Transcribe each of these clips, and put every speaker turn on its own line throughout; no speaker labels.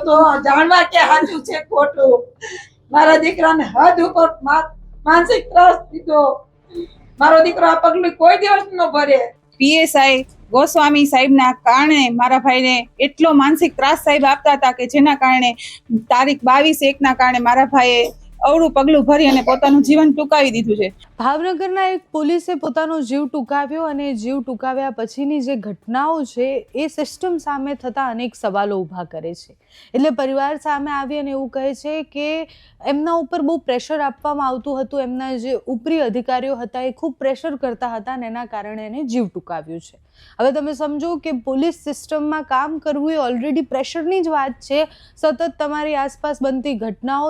તો જાણવા કે સાચું છે ખોટું. મારા દીકરાને હદ ઉપર માનસિક ત્રાસ દીધો. મારો દીકરો આ પગલું કોઈ દિવસ ન ભરે.
પીએસઆઈ ગોસ્વામી સાહેબના કારણે મારા ભાઈને એટલો માનસિક ત્રાસ સાહેબ આપતા હતા કે જેના કારણે તારીખ 22/1 કારણે મારા ભાઈએ અવળું પગલું ભરી અને પોતાનું જીવન ટૂંકાવી દીધું છે.
ભાવનગરના એક પોલીસે પોતાનો જીવ ટૂંકાવ્યો અને જીવ ટૂંકાવ્યા પછીની જે ઘટનાઓ છે એ સિસ્ટમ સામે થતા અનેક સવાલો ઊભા કરે છે. એટલે પરિવાર સામે આવી અને એવું કહે છે કે એમના ઉપર બહુ પ્રેશર આપવામાં આવતું હતું. એમના જે ઉપરી અધિકારીઓ હતા એ ખૂબ પ્રેશર કરતા હતા અને એના કારણે એને જીવ ટૂંકાવ્યું છે. હવે તમે સમજો કે પોલીસ સિસ્ટમમાં કામ કરવું એ ઓલરેડી પ્રેશરની જ વાત છે. સતત તમારી આસપાસ બનતી ઘટનાઓ,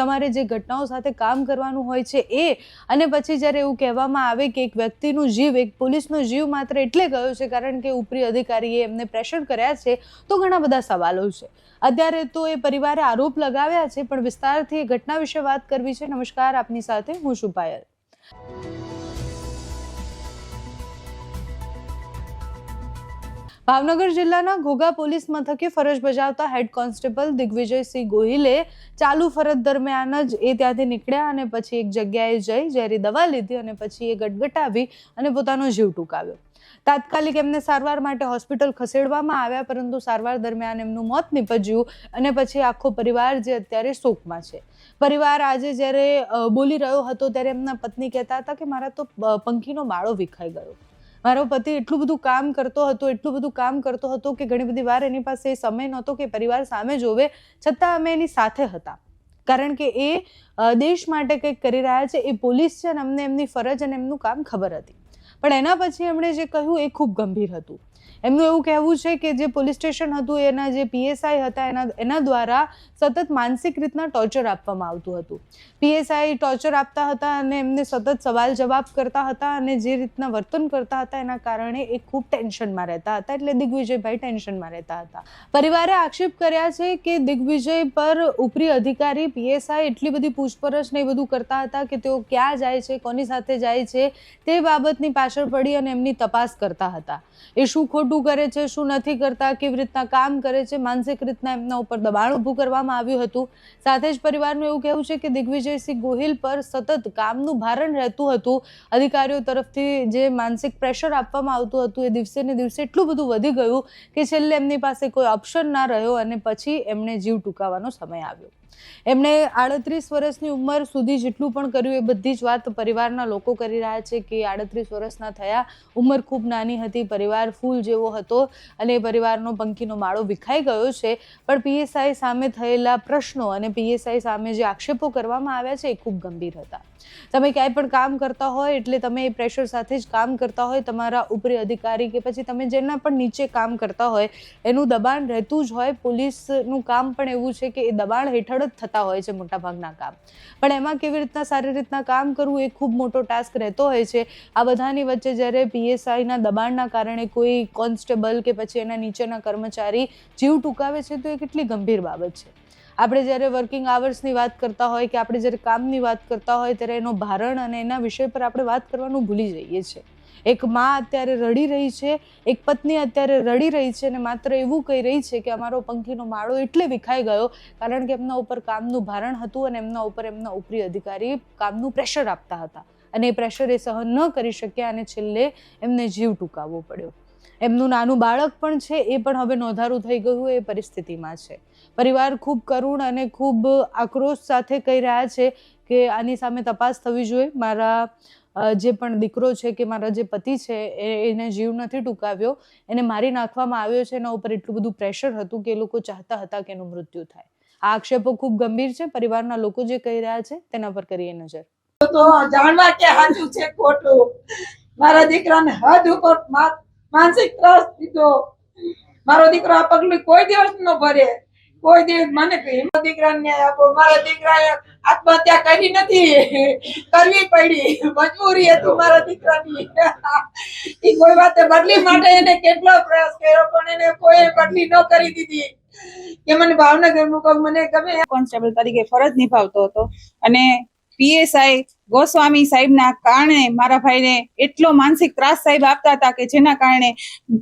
તમારે જે ઘટનાઓ સાથે કામ કરવાનું હોય છે એ, અને પછી જ્યારે એવું કહેવામાં આવે કે એક વ્યક્તિનો જીવ, એક પોલીસનો જીવ માત્ર એટલે ગયો છે કારણ કે ઉપરી અધિકારીએ એમને પ્રેશર કર્યા છે, તો ઘણા બધા સવાલો છે. અત્યારે તો એ પરિવારે આરોપ લગાવ્યા છે, પણ વિસ્તારથી એ ઘટના વિશે વાત કરવી છે. નમસ્કાર, આપની સાથે હું છું પાયલ. ભાવનગર જિલ્લાના ઘોઘા પોલીસ મથકે ફરજ બજાવતા હેડ કોન્સ્ટેબલ દિગ્વિજયસિંહ ગોહિલે ચાલુ ફરજ દરમિયાન જ એ ત્યાંથી નીકળ્યા અને પછી એક જગ્યાએ જઈ ઝેરી દવા લીધી અને પછી એ ગટગટાવી અને પોતાનો જીવ ટૂંકાવ્યો. તાત્કાલિક એમને સારવાર માટે હોસ્પિટલ ખસેડવામાં આવ્યા, પરંતુ સારવાર દરમિયાન એમનું મોત નીપજ્યું અને પછી આખો પરિવાર જે અત્યારે શોકમાં છે. પરિવાર આજે જ્યારે બોલી રહ્યો હતો ત્યારે એમના પત્ની કહેતા હતા કે મારા તો પંખીનો માળો વિખાઈ ગયો. મારો પતિ એટલું બધું કામ કરતો હતો કે ઘણી બધી વાર એની પાસે સમય નહોતો કે પરિવાર સામે જોવે, છતાં અમે એની સાથે હતા, કારણ કે એ દેશ માટે કંઈક કરી રહ્યા છે. એ પોલીસ છે અને અમને એમની ફરજ અને એમનું કામ ખબર હતી. પણ એના પછી એમણે જે કહ્યું એ ખૂબ ગંભીર હતું. એમનું એવું કહેવું છે કે જે પોલીસ સ્ટેશન હતું, એના જે પીએસઆઈ હતા, એના દ્વારા સતત માનસિક રીતના ટોર્ચર આપવામાં આવતું હતું. પીએસઆઈ ટોર્ચર આપતા હતા અને એમને સતત સવાલ જવાબ કરતા હતા અને જે રીતના વર્તન કરતા હતા એના કારણે એ ખૂબ ટેન્શનમાં રહેતા હતા. એટલે દિગ્વિજયભાઈ ટેન્શનમાં રહેતા હતા. પરિવારે આક્ષેપ કર્યા છે કે દિગ્વિજય પર ઉપરી અધિકારી પીએસઆઈ એટલી બધી પૂછપરછ ને એ બધું કરતા હતા કે તેઓ ક્યાં જાય છે, કોની સાથે જાય છે, તે બાબતની પાછળ પડી અને એમની તપાસ કરતા હતા. એ શું ખોટું કરે છે, શું નથી કરતા, કેવી રીતના કામ કરે છે, માનસિક રીતના એમના ઉપર દબાણ ઊભું કરવામાં આવ્યું હતું. સાથે જ પરિવારનું એવું કહેવું છે કે દિગ્વિજયસિંહ ગોહિલ પર સતત કામનું ભારણ રહેતું હતું. અધિકારીઓ તરફથી જે માનસિક પ્રેશર આપવામાં આવતું હતું એ દિવસે ને દિવસે એટલું બધું વધી ગયું કે છેલ્લે એમની પાસે કોઈ ઓપ્શન ના રહ્યો અને પછી એમણે જીવ ટૂંકાવવાનો સમય આવ્યો. એમણે 38 વર્ષની ઉંમર સુધી જેટલું પણ કર્યું એ બધી જ વાત પરિવારના લોકો કરી રહ્યા છે કે 38 વર્ષના થયા, ઉંમર ખૂબ નાની હતી, પરિવાર ફૂલ જેવો હતો અને પરિવારનો પંખીનો માળો વિખાઈ ગયો છે. પણ પીએસઆઈ સામે થયેલા પ્રશ્નો અને પીએસઆઈ સામે જે આક્ષેપો કરવામાં આવ્યા છે એ ખૂબ ગંભીર હતા. તમે ક્યાંય પણ કામ કરતા હોય એટલે તમે એ પ્રેશર સાથે જ કામ કરતા હોય. તમારા ઉપરી અધિકારી કે પછી તમે જેના પણ નીચે કામ કરતા હોય એનું દબાણ રહેતું જ હોય. પોલીસનું કામ પણ એવું છે કે એ દબાણ હેઠળ જ થતા હોય છે મોટાભાગના કામ, પણ એમાં કેવી રીતના સારી રીતના કામ કરવું એ ખૂબ મોટો ટાસ્ક રહેતો હોય છે. આ બધાની વચ્ચે જ્યારે પીએસઆઈના દબાણના કારણે કોઈ કોન્સ્ટેબલ કે પછી એના નીચેના કર્મચારી જીવ ટૂંકાવે છે તો એ કેટલી ગંભીર બાબત છે. આપણે જ્યારે વર્કિંગ આવર્સની વાત કરતા હોય કે આપણે જ્યારે કામની વાત કરતા હોય ત્યારે એનો ભારણ અને એના વિષય પર આપણે વાત કરવાનું ભૂલી જઈએ છીએ. એક માં અત્યારે રડી રહી છે, એક પત્ની અત્યારે રડી રહી છે અને માત્ર એવું કહી રહી છે કે અમારો પંખીનો માળો એટલે વિખાઈ ગયો કારણ કે એમના ઉપર કામનું ભારણ હતું અને એમના ઉપર એમના ઉપરી અધિકારી કામનું પ્રેશર આપતા હતા અને એ પ્રેશર એ સહન ન કરી શક્યા અને છેલ્લે એમને જીવ ટૂંકાવવો પડ્યો. એમનું નાનું બાળક પણ છે, એ પણ હવે નોંધારું થઈ ગયું એ પરિસ્થિતિમાં છે. પરિવાર ખૂબ કરુણ અને ખૂબ આક્રોશ સાથે કહી રહ્યા છે કે આની સામે તપાસ થવી જોઈએ. મારા જે પણ દીકરો છે કે મારા જે પતિ છે એને જીવ નથી ટૂંકાવ્યો, એને મારી નાખવામાં આવ્યો છે. એના ઉપર એટલું બધું પ્રેશર હતું કે એ લોકો ચાહતા હતા કે એનું મૃત્યુ થાય. આ આક્ષેપો ખૂબ ગંભીર છે. પરિવારના લોકો જે કહી રહ્યા છે તેના પર કરીએ નજર.
તો જાણવા કે સાચું છે ખોટું. મારા દીકરાને હદ ઉપર માનસિક ત્રાસ દીધો. મારો દીકરો આ પગલું કોઈ દિવસ ન ભરે. કોઈ દિવસ મને કહ્યું દીકરાને ન્યાય આપો. મારા દીકરાએ આત્મહત્યા કરી નથી, કરવી પડી, મજબૂરી હતી મારા દીકરાની. એ કોઈ વાતે બદલી માટે એને કેટલો પ્રયાસ કર્યો પણ એને કોઈ બદલી ન કરી દીધી કે મને ભાવનગર મૂકો, મને ગમે.
કોન્સ્ટેબલ તરીકે ફરજ નિભાવતો હતો અને પીએસઆઈ ગોસ્વામી સાહેબના કારણે મારા ભાઈને એટલો માનસિક ત્રાસ સાહેબ આપતા હતા કે જેના કારણે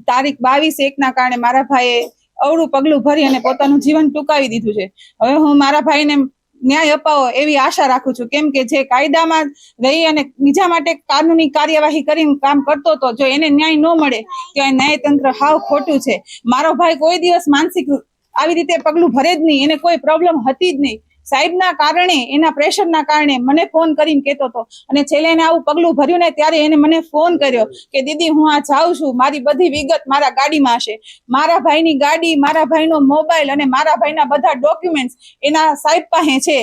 તારીખ 22/1 કારણે મારા ભાઈએ અવળું પગલું ભરી અને પોતાનું જીવન ટૂંકાવી દીધું છે. હવે હું મારા ભાઈને ન્યાય અપાવો એવી આશા રાખું છું, કેમ કે જે કાયદામાં રહી અને બીજા માટે કાનૂની કાર્યવાહી કરીને કામ કરતો હતો, જો એને ન્યાય ન મળે તો એ ન્યાયતંત્ર હાવ ખોટું છે. મારો ભાઈ કોઈ દિવસ માનસિક આવી રીતે પગલું ભરે જ નહીં, એને કોઈ પ્રોબ્લેમ હતી જ નહીં. સાહેબના કારણે, એના પ્રેશરના કારણે મને ફોન કરીને કહેતો હતો, અને છેલ્લે એને આવું પગલું ભર્યું ને ત્યારે એને મને ફોન કર્યો કે દીદી હું આ જાઉં છું, મારી બધી વિગત મારા ગાડીમાં હશે. મારા ભાઈની ગાડી, મારા ભાઈનો મોબાઈલ અને મારા ભાઈના બધા ડોક્યુમેન્ટ્સ એના સાહેબ પાસે છે.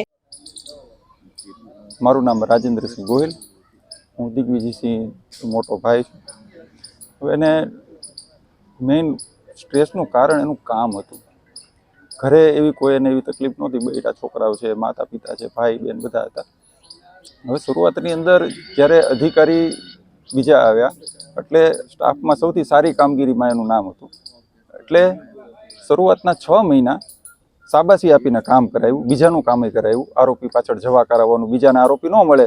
મારું નામ રાજેન્દ્રસિંહ ગોહિલ, હું દિગ્વિજયસિંહ મોટો ભાઈ છું. હવે એને મેઇન સ્ટ્રેસનું કારણ એનું કામ હતું. ઘરે એવી કોઈ એને એવી તકલીફ નહોતી, બેટા છોકરાઓ છે, માતા પિતા છે, ભાઈ બહેન બધા હતા. હવે શરૂઆતની અંદર જ્યારે અધિકારી બીજા આવ્યા એટલે સ્ટાફમાં સૌથી સારી કામગીરીમાં એનું નામ હતું. એટલે શરૂઆતના 6 મહિના શાબાશી આપીને કામ કરાવ્યું, બીજાનું કામે કરાવ્યું. આરોપી પાછળ જવા કરાવવાનું, બીજાને આરોપી ન મળે,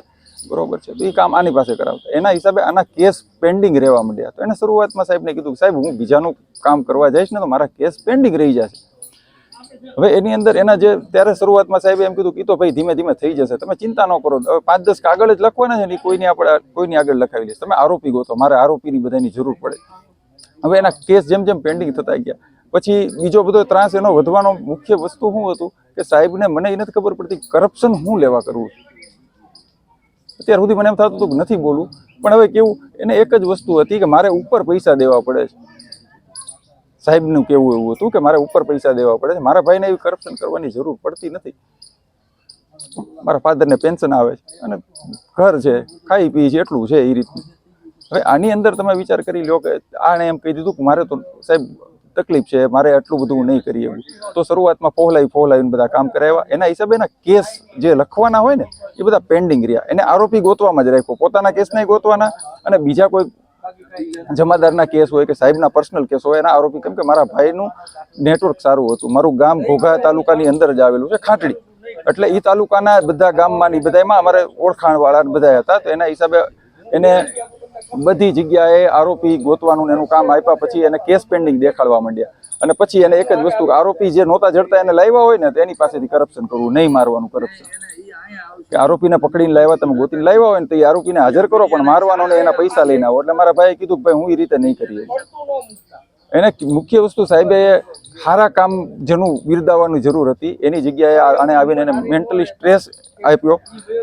બરોબર છે, તો એ કામ આની પાસે કરાવતા. એના હિસાબે આના કેસ પેન્ડિંગ રહેવા માંડ્યા. તો એને શરૂઆતમાં સાહેબને કીધું કે સાહેબ હું બીજાનું કામ કરવા જઈશ ને તો મારા કેસ પેન્ડિંગ રહી જશે. હવે એની અંદર એના જે ત્યારે શરૂઆતમાં સાહેબે એમ કીધું કે તો ભાઈ ધીમે ધીમે થઈ જશે, તમે ચિંતા ન કરો. હવે 5-10 કાગળ જ લખવાના છે ને, કોઈની આગળ લખાવી લઈશ, તમે આરોપી ગોતો, મારે આરોપીની બધાની જરૂર પડે. હવે એના કેસ જેમ જેમ પેન્ડિંગ થતા ગયા પછી બીજો બધો ત્રાસ એનો વધવાનો મુખ્ય વસ્તુ શું હતું કે સાહેબને મને એ નથી ખબર પડતી કરપ્શન હું લેવા કરવું. અત્યાર સુધી મને એમ થતું હતું કે નથી બોલવું, પણ હવે કેવું, એને એક જ વસ્તુ હતી કે મારે ઉપર પૈસા દેવા પડે છે. સાહેબનું કેવું એવું હતું કે મારે ઉપર પૈસા દેવા પડે છે, મારા ભાઈને એવી કરપ્શન કરવાની જરૂર પડતી નથી. મારા ફાધરને પેન્શન આવે છે અને ઘર છે, ખાઈ પી છે, એટલું છે એ રીતનું. હવે આની અંદર તમે વિચાર કરી લો કે આને એમ કહી દીધું કે મારે તો સાહેબ તકલીફ છે, મારે આટલું બધું નહીં કરી એવું. તો શરૂઆતમાં ફોહલાવીને બધા કામ કરાવ્યા. એના હિસાબે એના કેસ જે લખવાના હોય ને એ બધા પેન્ડિંગ રહ્યા. એને આરોપી ગોતવામાં જ રાખ્યો, પોતાના કેસ નહીં ગોતવાના, અને બીજા કોઈ જમાદારના કેસ હોય કે સાહેબના પર્સનલ કેસ હોય એના આરોપી. કેમ કે મારા ભાઈનું નેટવર્ક સારું હતું. મારું ગામ ઘોઘા તાલુકાની અંદર જ આવેલું છે, ખાટડી, એટલે એ તાલુકાના બધા ગામમાં બધામાં અમારે ઓળખાણવાળા બધા હતા. તો એના હિસાબે એને બધી જગ્યાએ આરોપી ગોતવાનું એનું કામ આપ્યા. પછી એને કેસ પેન્ડિંગ દેખાડવા માંડ્યા, અને પછી એને એક જ વસ્તુ, આરોપી જે નહોતા જડતા એને લાવ્યા હોય ને તો એની પાસેથી કરપ્શન કરવું, નહીં મારવાનું કરપ્શન. કે આરોપીને પકડીને લાવ્યા, તમે ગોતીને લાવ્યા હોય ને તો એ આરોપીને હાજર કરો, પણ મારવાનો ને એના પૈસા લઈને આવો. એટલે મારા ભાઈએ કીધું કે ભાઈ હું એ રીતે નહીં કરીએ. એને મુખ્ય વસ્તુ સાહેબે સારા કામ જેનું બિરદાવવાની જરૂર હતી એની જગ્યાએ આને આવીને એને મેન્ટલી સ્ટ્રેસ આપ્યો.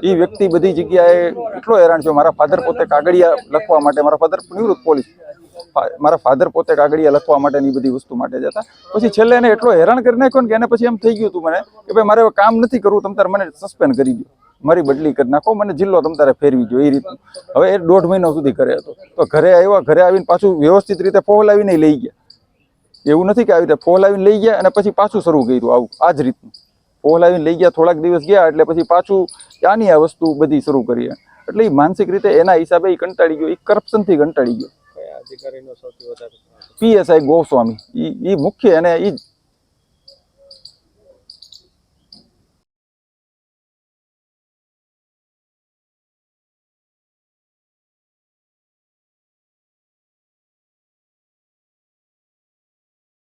એ વ્યક્તિ બધી જગ્યાએ એટલો હેરાન થયો. મારા ફાધર પોતે કાગળિયા લખવા માટે, મારા ફાધર નિવૃત્ત પોલીસ, મારા ફાધર પોતે કાગળિયા લખવા માટે એ બધી વસ્તુ માટે જ હતા. પછી છેલ્લે એને એટલો હેરાન કરી નાખ્યો ને કે એને પછી એમ થઈ ગયું હતું મને કે ભાઈ મારે કામ નથી કરવું, તમ તારે મને સસ્પેન્ડ કરી દો, મારી બદલી કરી નાખો, મને જિલ્લો તમ તારે ફેરવી દો, એ રીતનું. હવે એ 1.5 મહિનો સુધી ઘરે હતો. તો ઘરે આવ્યા, ઘરે આવીને પાછું વ્યવસ્થિત રીતે ફોહલાવીને લઈ ગયા. એવું નથી કે આવી રીતે ફોહલાવીને લઈ ગયા અને પછી પાછું શરૂ કર્યું આવું. આ જ રીતનું ફોહલાવીને લઈ ગયા, થોડાક દિવસ ગયા એટલે પછી પાછું આની આ વસ્તુ બધી શરૂ કરી. એટલે એ માનસિક રીતે એના હિસાબે એ કંટાળી ગયો, એ કરપ્શનથી કંટાળી ગયો. PSI ગોસ્વામી એ મુખ્ય, અને એ